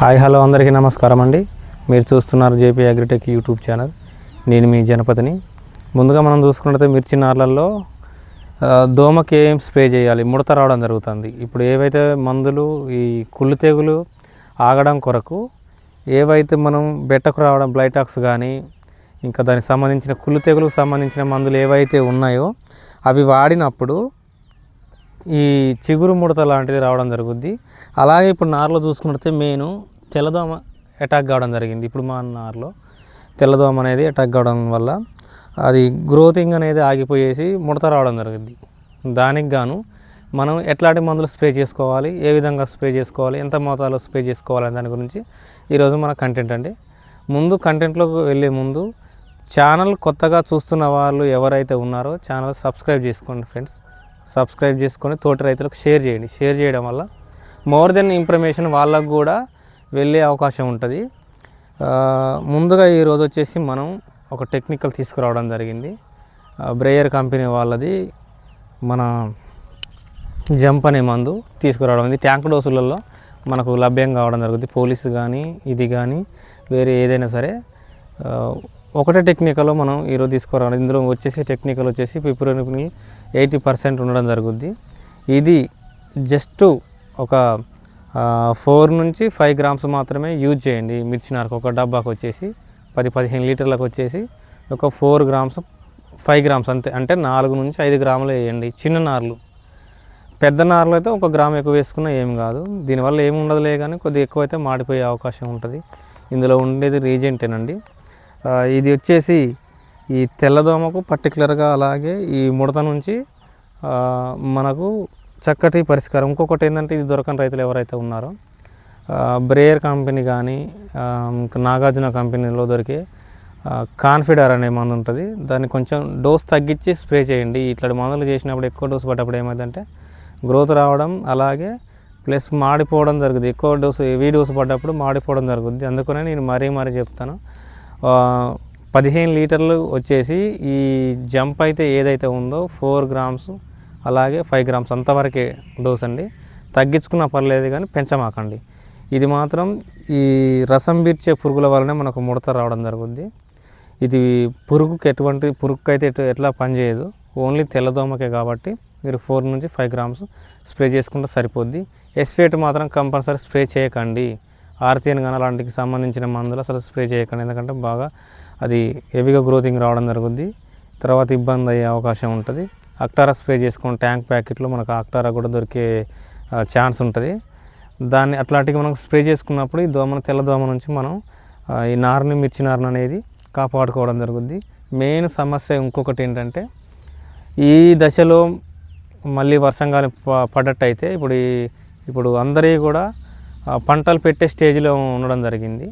Hi hello అందరికీ నమస్కారం అండి. మీరు చూస్తున్నారు జేపీ అగ్రిటెక్ యూట్యూబ్ ఛానల్. నేను మీ జనపతిని. ముందుగా మనం చూసుకున్నట్లయితే మిర్చి నార్లల్లో దోమకి ఏం స్ప్రే చేయాలి, ముడత రావడం జరుగుతుంది. ఇప్పుడు ఏవైతే మందులు ఈ కుళ్ళు తెగులు ఆగడం కొరకు ఏవైతే మనం బెట్టకు రావడం బ్లైటాక్స్ కానీ ఇంకా దానికి సంబంధించిన కుళ్ళు తెగులకు సంబంధించిన మందులు ఏవైతే ఉన్నాయో అవి వాడినప్పుడు ఈ చిగురు ముడత లాంటిది రావడం జరుగుద్ది. అలాగే ఇప్పుడు నారులో చూసుకుంటే మెయిన్ తెల్లదోమ అటాక్ కావడం జరిగింది. ఇప్పుడు మా నారులో తెల్లదోమ అనేది అటాక్ కావడం వల్ల అది గ్రోతింగ్ అనేది ఆగిపోయేసి ముడత రావడం జరిగింది. దానికి గాను మనం ఎట్లాంటి మందులు స్ప్రే చేసుకోవాలి, ఏ విధంగా స్ప్రే చేసుకోవాలి, ఎంత మోతాదులో స్ప్రే చేసుకోవాలి అనే దాని గురించి ఈరోజు మన కంటెంట్ అండి. ముందు కంటెంట్లోకి వెళ్ళే ముందు ఛానల్ కొత్తగా చూస్తున్న వాళ్ళు ఎవరైతే ఉన్నారో ఛానల్ సబ్స్క్రైబ్ చేసుకోండి ఫ్రెండ్స్. సబ్స్క్రైబ్ చేసుకొని తోటి రైతులకు షేర్ చేయండి. షేర్ చేయడం వల్ల మోర్ దెన్ ఇన్ఫర్మేషన్ వాళ్ళకు కూడా వెళ్ళే అవకాశం ఉంటుంది. ముందుగా ఈరోజు వచ్చేసి మనం ఒక టెక్నికల్ తీసుకురావడం జరిగింది. బ్రేయర్ కంపెనీ వాళ్ళది మన జంప్ అనే మందు తీసుకురావడం. ఇది ట్యాంక్ డోసులలో మనకు లభ్యం కావడం జరుగుతుంది. పోలీసు కానీ ఇది కానీ వేరే ఏదైనా సరే ఒకటే టెక్నికల్లో మనం ఈరోజు తీసుకురావడం. ఇందులో వచ్చేసి టెక్నికల్ వచ్చేసి పిప్రోనిల్ 80% ఉండడం జరుగుద్ది. ఇది జస్ట్ ఒక 4 నుంచి 5 గ్రామ్స్ మాత్రమే యూజ్ చేయండి. మిర్చి నారకు ఒక డబ్బాకు వచ్చేసి 10-15 లీటర్లకు వచ్చేసి ఒక 4 గ్రామ్స్ 5 గ్రామ్స్ అంతే, అంటే 4 నుంచి 5 గ్రాములు వేయండి. చిన్న నార్లు, పెద్ద నార్లు అయితే 1 గ్రామ్ ఎక్కువ వేసుకున్నా ఏం కాదు. దీనివల్ల ఏమి ఉండదులే, కానీ కొద్దిగా ఎక్కువ అయితే మాడిపోయే అవకాశం ఉంటుంది. ఇందులో ఉండేది రీజెంటేనండి. ఇది వచ్చేసి ఈ తెల్లదోమకు పర్టికులర్గా, అలాగే ఈ ముడత నుంచి మనకు చక్కటి పరిష్కారం. ఇంకొకటి ఏంటంటే ఇది దొరకని రైతులు ఎవరైతే ఉన్నారో బ్రేయర్ కంపెనీ కానీ నాగార్జున కంపెనీలో దొరికే కాన్ఫిడర్ అనే మందు ఉంటుంది. దాన్ని కొంచెం డోస్ తగ్గించి స్ప్రే చేయండి. ఇట్లాంటి మందులు చేసినప్పుడు ఎక్కువ డోస్ పడ్డప్పుడు ఏమైందంటే గ్రోత్ రావడం, అలాగే ప్లస్ మాడిపోవడం జరుగుతుంది. ఎక్కువ డోసు హెవీ డోసు పడ్డప్పుడు మాడిపోవడం జరుగుతుంది. అందుకనే నేను మరీ చెప్తాను. 15 లీటర్లు వచ్చేసి ఈ జంప్ అయితే ఏదైతే ఉందో 4 గ్రామ్స్ అలాగే 5 గ్రామ్స్ అంతవరకే డోస్ అండి. తగ్గించుకున్నా పర్లేదు కానీ పెంచమాకండి. ఇది మాత్రం ఈ రసం పీల్చే పురుగుల వల్లనే మనకు ముడత రావడం జరుగుద్ది. ఇది ఎటువంటి పురుగుకి అయితే ఎట్లా పనిచేయదు, ఓన్లీ తెల్లదోమకే. కాబట్టి మీరు 4 నుంచి 5 గ్రామ్స్ స్ప్రే చేసుకుంటే సరిపోద్ది. ఎస్ఫేట్ మాత్రం కంపల్సరీ స్ప్రే చేయకండి. ఆర్తియన్ కానీ అలాంటికి సంబంధించిన మందులు అసలు స్ప్రే చేయకండి. ఎందుకంటే బాగా అది హెవీగా గ్రోతింగ్ రావడం జరుగుద్ది, తర్వాత ఇబ్బంది అయ్యే అవకాశం ఉంటుంది. అక్టారా స్ప్రే చేసుకుని ట్యాంక్ ప్యాకెట్లో మనకు అక్టారా కూడా దొరికే ఛాన్స్ ఉంటుంది. దాన్ని అట్లాంటివి మనం స్ప్రే చేసుకున్నప్పుడు ఈ తెల్లదోమ నుంచి మనం ఈ నారుని, మిర్చి నారుని అనేది కాపాడుకోవడం జరుగుద్ది. మెయిన్ సమస్య ఇంకొకటి ఏంటంటే ఈ దశలో మళ్ళీ వర్షంగాలి పడ్డట్టయితే ఇప్పుడు అందరి కూడా పంటలు పెట్టే స్టేజ్లో ఉండడం జరిగింది.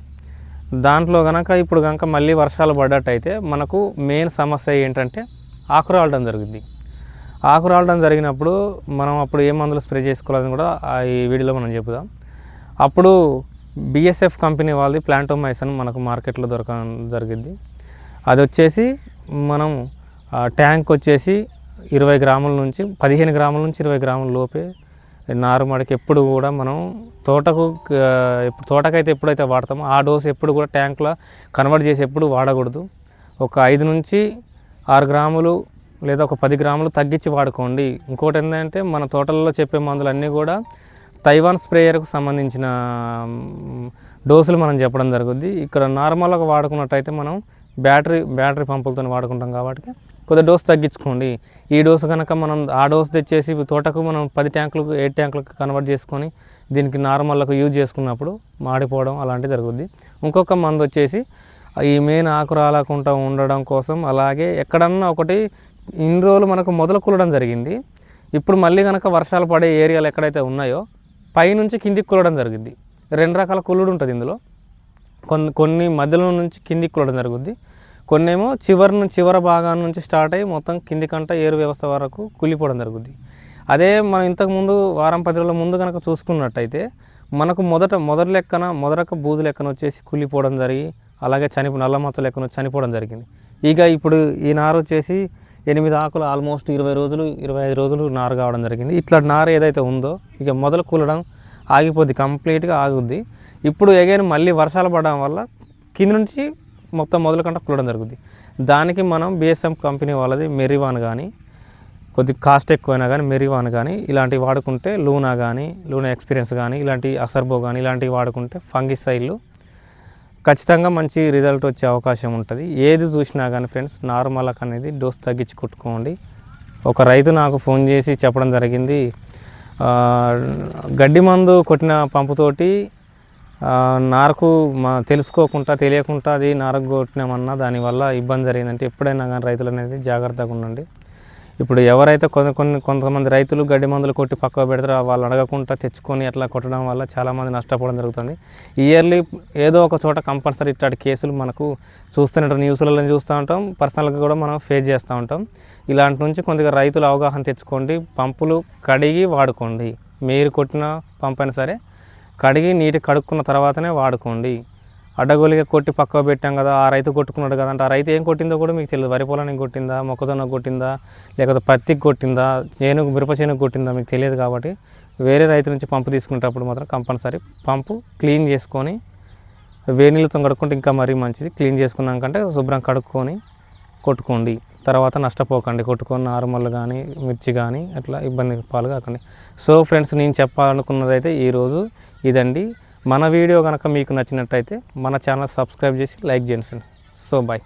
దాంట్లో ఇప్పుడు కనుక మళ్ళీ వర్షాలు పడ్డట్టయితే మనకు మెయిన్ సమస్య ఏంటంటే ఆకు రాలడం జరుగుద్ది. ఆకు రాలడం జరిగినప్పుడు మనం అప్పుడు ఏ మందులు స్ప్రే చేసుకోవాలని కూడా ఈ వీడియోలో మనం చెప్పుదాం. అప్పుడు బిఎస్ఎఫ్ కంపెనీ వాళ్ళది ప్లాంటోమైసిన్ మనకు మార్కెట్లో దొరకడం జరిగింది. అది వచ్చేసి మనం ట్యాంక్ వచ్చేసి 20 గ్రాముల నుంచి 15 గ్రాముల నుంచి 20 గ్రాముల లోపే నారుమడికి ఎప్పుడు కూడా మనం తోటకైతే ఎప్పుడైతే వాడతామో ఆ డోస్ ఎప్పుడు కూడా ట్యాంక్లో కన్వర్ట్ చేసి ఎప్పుడు వాడకూడదు. ఒక 5 నుంచి 6 గ్రాములు లేదా ఒక 10 గ్రాములు తగ్గించి వాడుకోండి. ఇంకోటి ఏంటంటే మన తోటలలో చెప్పే మందులు అన్నీ కూడా తైవాన్ స్ప్రేయర్కు సంబంధించిన డోసులు మనం చెప్పడం జరుగుద్ది. ఇక్కడ నార్మల్గా వాడుకున్నట్టయితే మనం బ్యాటరీ పంపులతో వాడుకుంటాం కాబట్టి కొద్దిగా డోస్ తగ్గించుకోండి. ఈ డోసు కనుక మనం ఆ డోస్ తెచ్చేసి తోటకు మనం 10 ట్యాంకులకు 8 ట్యాంకులకు కన్వర్ట్ చేసుకొని దీనికి నార్మల్లకు యూజ్ చేసుకున్నప్పుడు మాడిపోవడం అలాంటివి జరుగుద్ది. ఇంకొక మందు వచ్చేసి ఈ మెయిన్ ఆకు రాలకుండా ఉండడం కోసం, అలాగే ఎక్కడన్నా ఒకటి ఇన్ని రోజులు మనకు మొదలు కూలడం జరిగింది. ఇప్పుడు మళ్ళీ కనుక వర్షాలు పడే ఏరియాలు ఎక్కడైతే ఉన్నాయో పైనుంచి కిందికి కూలడం జరిగింది. 2 రకాల కుళ్ళుడు ఉంటుంది ఇందులో. కొన్ని మధ్యలో నుంచి కిందికి కూలడం జరుగుద్ది, కొన్నేమో చివరి భాగాన్ని నుంచి స్టార్ట్ అయ్యి మొత్తం కిందికంట ఏరు వ్యవస్థ వరకు కుళ్ళిపోవడం జరుగుద్ది. అదే మనం ఇంతకుముందు వారం 10 రోజుల ముందు కనుక చూసుకున్నట్టయితే మనకు మొదట బూజు లెక్కన వచ్చేసి కుళ్ళిపోవడం జరిగి, అలాగే నల్ల మచ్చ లెక్కన చనిపోవడం జరిగింది. ఇక ఇప్పుడు ఈ నారు వచ్చేసి 8 ఆకులు ఆల్మోస్ట్ 20 రోజులు నారు కావడం జరిగింది. ఇట్లా నారు ఏదైతే ఉందో ఇక మొదలు కూలడం ఆగిపోద్ది, కంప్లీట్గా ఆగుద్ది. ఇప్పుడు అగైన్ మళ్ళీ వర్షాలు పడడం వల్ల కింద నుంచి మొత్తం మొదలుకంటే కులడం జరుగుద్ది. దానికి మనం బిఎస్ఎం కంపెనీ వాళ్ళది మెరివాన్ కానీ, కొద్ది కాస్ట్ ఎక్కువైనా కానీ మెరివాన్ కానీ ఇలాంటివి వాడుకుంటే, లూనా ఎక్స్పీరియన్స్ కానీ, ఇలాంటి అసర్బో కానీ ఇలాంటివి వాడుకుంటే ఫంగిసైడ్లు ఖచ్చితంగా మంచి రిజల్ట్ వచ్చే అవకాశం ఉంటుంది. ఏది చూసినా కానీ ఫ్రెండ్స్ నార్మల్కి అనేది డోస్ తగ్గించి కొట్టుకోండి. ఒక రైతు నాకు ఫోన్ చేసి చెప్పడం జరిగింది, గడ్డి మందు కొట్టిన పంపుతోటి నారకు తెలియకుండా అది నారకు కొట్టినామన్నా దానివల్ల ఇబ్బంది జరిగిందంటే ఎప్పుడైనా కానీ రైతులు అనేది జాగ్రత్తగా ఉండండి. ఇప్పుడు ఎవరైతే కొంతమంది రైతులు గడ్డి మందులు కొట్టి పక్కకు పెడతారో వాళ్ళు అడగకుండా తెచ్చుకొని అట్లా కొట్టడం వల్ల చాలామంది నష్టపోవడం జరుగుతుంది. ఇయర్లీ ఏదో ఒక చోట కంపల్సరీ ఇట్లాంటి కేసులు మనకు చూస్తూనే ఉంటాం, న్యూస్లలో చూస్తూ ఉంటాం, పర్సనల్గా కూడా మనం ఫేస్ చేస్తూ ఉంటాం. ఇలాంటి నుంచి కొద్దిగా రైతులు అవగాహన తెచ్చుకోండి. పంపులు కడిగి వాడుకోండి. మీరు కొట్టిన పంపు అయినా సరే కడిగి నీటి కడుక్కున్న తర్వాతనే వాడుకోండి. అడ్డగోలిగా కొట్టి పక్కకు పెట్టాం కదా, ఆ రైతు కొట్టుకున్నాడు కదా అంటే ఆ రైతు ఏం కొట్టిందో కూడా మీకు తెలియదు. వరి పొలానికి కొట్టిందా, మొక్కజొన్నకు కొట్టిందా, లేకపోతే పత్తికి కొట్టిందా, మిరప చేనుకు కొట్టిందా మీకు తెలియదు. కాబట్టి వేరే రైతు నుంచి పంపు తీసుకునేటప్పుడు మాత్రం కంపల్సరీ పంపు క్లీన్ చేసుకొని వేడి నీళ్ళతో కడుక్కుంటే ఇంకా మరీ మంచిది. క్లీన్ చేసుకున్నాకంటే శుభ్రం కడుక్కొని కొట్టుకోండి. తర్వాత నష్టపోకండి. కొట్టుకొని నార్మల్ కానీ మిర్చి కానీ అట్లా ఇబ్బంది పాలు కాకండి. సో ఫ్రెండ్స్, నేను చెప్పాలనుకున్నదైతే ఈరోజు ఇదండి. మన వీడియో కనుక మీకు నచ్చినట్టయితే మన ఛానల్ సబ్స్క్రైబ్ చేసి లైక్ చేయండి ఫ్రెండ్స్. So bye.